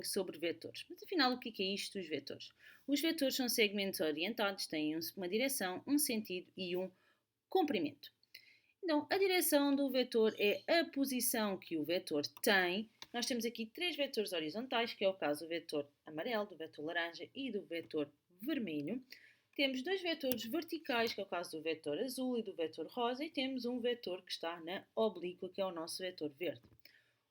sobre vetores. Mas afinal, o que é isto dos vetores? Os vetores são segmentos orientados, têm uma direção, um sentido e um comprimento. Então, a direção do vetor é a posição que o vetor tem. Nós temos aqui três vetores horizontais, que é o caso do vetor amarelo, do vetor laranja e do vetor vermelho. Temos dois vetores verticais, que é o caso do vetor azul e do vetor rosa, e temos um vetor que está na oblíqua, que é o nosso vetor verde.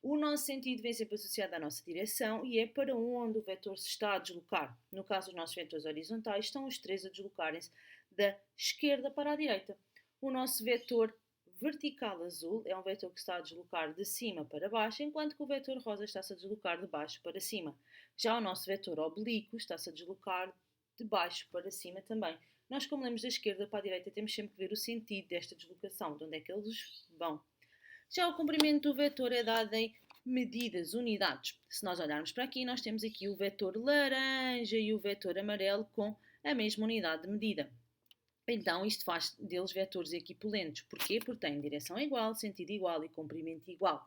O nosso sentido vem sempre associado à nossa direção e é para onde o vetor se está a deslocar. No caso dos nossos vetores horizontais, estão os três a deslocarem-se da esquerda para a direita. O nosso vetor vertical azul é um vetor que está a deslocar de cima para baixo, enquanto que o vetor rosa está-se a deslocar de baixo para cima. Já o nosso vetor oblíquo está-se a deslocar de baixo para cima também. Nós, como lemos da esquerda para a direita, temos sempre que ver o sentido desta deslocação, de onde é que eles vão. Já o comprimento do vetor é dado em medidas, unidades. Se nós olharmos para aqui, nós temos aqui o vetor laranja e o vetor amarelo com a mesma unidade de medida. Então, isto faz deles vetores equipolentes. Porquê? Porque têm direção igual, sentido igual e comprimento igual.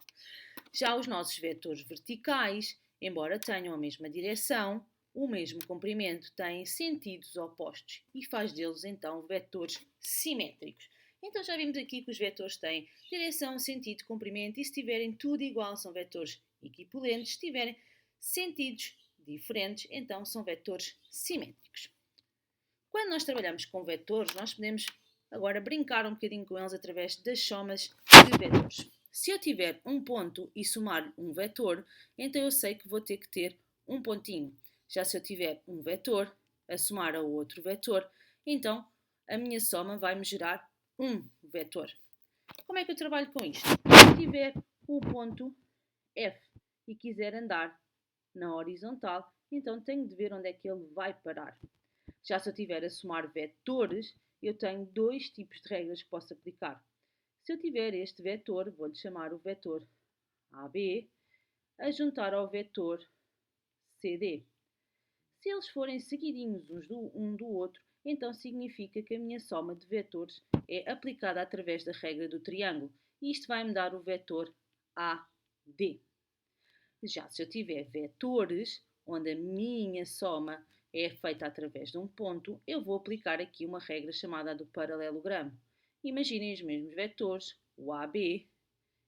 Já os nossos vetores verticais, embora tenham a mesma direção, o mesmo comprimento, têm sentidos opostos e faz deles, então, vetores simétricos. Então já vimos aqui que os vetores têm direção, sentido, comprimento e se tiverem tudo igual são vetores equipolentes, se tiverem sentidos diferentes, então são vetores simétricos. Quando nós trabalhamos com vetores, nós podemos agora brincar um bocadinho com eles através das somas de vetores. Se eu tiver um ponto e somar um vetor, então eu sei que vou ter que ter um pontinho. Já se eu tiver um vetor a somar ao outro vetor, então a minha soma vai-me gerar um vetor. Como é que eu trabalho com isto? Se eu tiver o ponto F e quiser andar na horizontal, então tenho de ver onde é que ele vai parar. Já se eu tiver a somar vetores, eu tenho dois tipos de regras que posso aplicar. Se eu tiver este vetor, vou-lhe chamar o vetor AB, a juntar ao vetor CD. Se eles forem seguidinhos um do outro, então significa que a minha soma de vetores é aplicada através da regra do triângulo. E isto vai-me dar o vetor AD. Já se eu tiver vetores, onde a minha soma é feita através de um ponto, eu vou aplicar aqui uma regra chamada do paralelogramo. Imaginem os mesmos vetores, o AB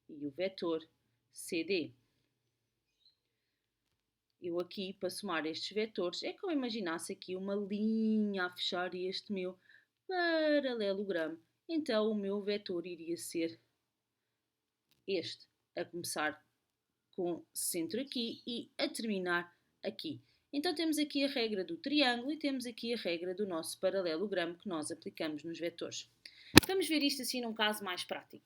e o vetor CD. Eu aqui, para somar estes vetores, é como imaginasse aqui uma linha a fechar este meu paralelogramo. Então, o meu vetor iria ser este, a começar com centro aqui e a terminar aqui. Então, temos aqui a regra do triângulo e temos aqui a regra do nosso paralelogramo que nós aplicamos nos vetores. Vamos ver isto assim num caso mais prático.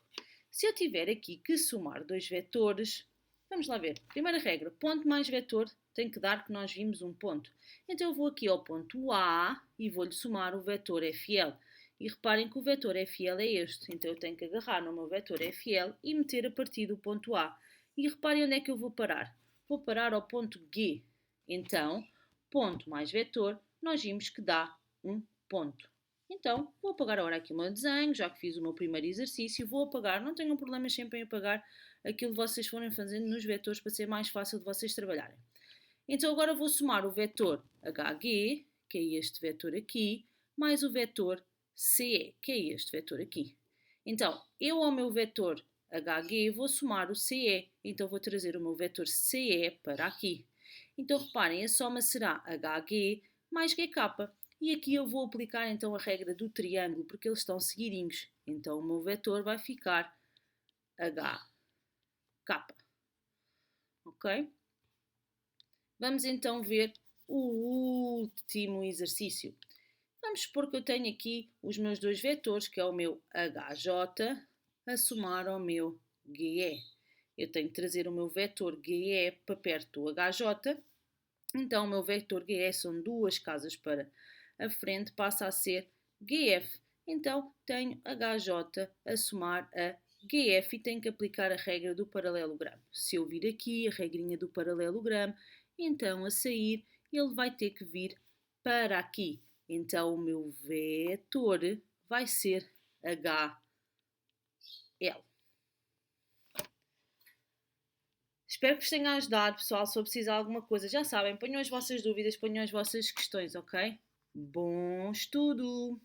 Se eu tiver aqui que somar dois vetores, vamos lá ver. Primeira regra, ponto mais vetor tem que dar que nós vimos um ponto. Então eu vou aqui ao ponto A e vou-lhe somar o vetor FL. E reparem que o vetor FL é este. Então eu tenho que agarrar no meu vetor FL e meter a partir do ponto A. E reparem onde é que eu vou parar. Vou parar ao ponto G. Então, ponto mais vetor, nós vimos que dá um ponto. Então, vou apagar agora aqui o meu desenho, já que fiz o meu primeiro exercício, vou apagar, não tenham problemas sempre em apagar aquilo que vocês forem fazendo nos vetores para ser mais fácil de vocês trabalharem. Então agora vou somar o vetor HG, que é este vetor aqui, mais o vetor CE, que é este vetor aqui. Então, eu ao meu vetor HG vou somar o CE, então vou trazer o meu vetor CE para aqui. Então reparem, a soma será HG mais GK. E aqui eu vou aplicar então a regra do triângulo, porque eles estão seguidinhos. Então o meu vetor vai ficar HK. Ok? Vamos então ver o último exercício. Vamos supor que eu tenho aqui os meus dois vetores, que é o meu HJ, a somar ao meu GE. Eu tenho que trazer o meu vetor GE para perto do HJ. Então, o meu vetor GE são duas casas para a frente, passa a ser GF. Então, tenho HJ a somar a GF e tenho que aplicar a regra do paralelogramo. Se eu vir aqui a regrinha do paralelogramo, então a sair ele vai ter que vir para aqui. Então o meu vetor vai ser HL. Espero que vos tenha ajudado, pessoal. Se eu precisar de alguma coisa, já sabem, ponham as vossas dúvidas, ponham as vossas questões, ok? Bom estudo!